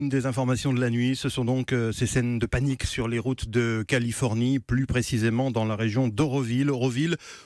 Une des informations de la nuit, ce sont donc ces scènes de panique sur les routes de Californie, plus précisément dans la région d'Oroville,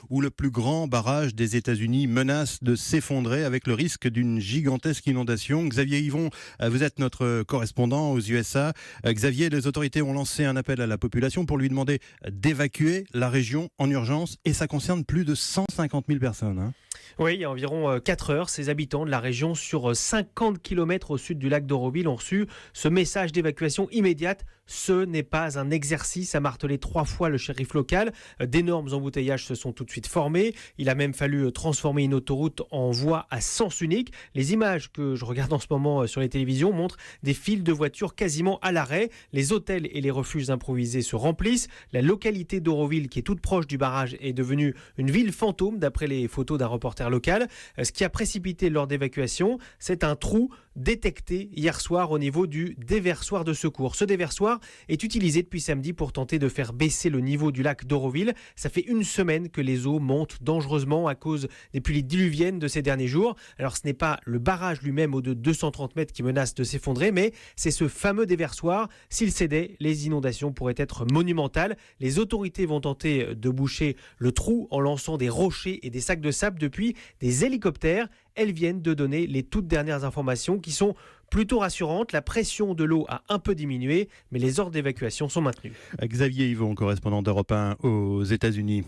où le plus grand barrage des États-Unis menace de s'effondrer avec le risque d'une gigantesque inondation. Xavier Yvon, vous êtes notre correspondant aux USA. Xavier, les autorités ont lancé un appel à la population pour lui demander d'évacuer la région en urgence et ça concerne plus de 150 000 personnes. Hein. Oui, il y a environ 4 heures, ces habitants de la région sur 50 km au sud du lac d'Oroville ont reçu ce message d'évacuation immédiate. Ce n'est pas un exercice, a martelé 3 fois le shérif local. D'énormes embouteillages se sont tout de suite formés. Il a même fallu transformer une autoroute en voie à sens unique. Les images que je regarde en ce moment sur les télévisions montrent des files de voitures quasiment à l'arrêt. Les hôtels et les refuges improvisés se remplissent. La localité d'Oroville, qui est toute proche du barrage, est devenue une ville fantôme d'après les photos d'un reporter local. Ce qui a précipité lors d'évacuation, c'est un trou détecté hier soir au niveau du déversoir de secours. Ce déversoir est utilisé depuis samedi pour tenter de faire baisser le niveau du lac d'Oroville. Ça fait une semaine que les eaux montent dangereusement à cause des pluies diluviennes de ces derniers jours. Alors ce n'est pas le barrage lui-même au de 230 mètres qui menace de s'effondrer, mais c'est ce fameux déversoir. S'il cédait, les inondations pourraient être monumentales. Les autorités vont tenter de boucher le trou en lançant des rochers et des sacs de sable depuis des hélicoptères. Elles viennent de donner les toutes dernières informations qui sont plutôt rassurantes. La pression de l'eau a un peu diminué, mais les ordres d'évacuation sont maintenus. Xavier Yvon, correspondant d'Europe 1 aux États-Unis.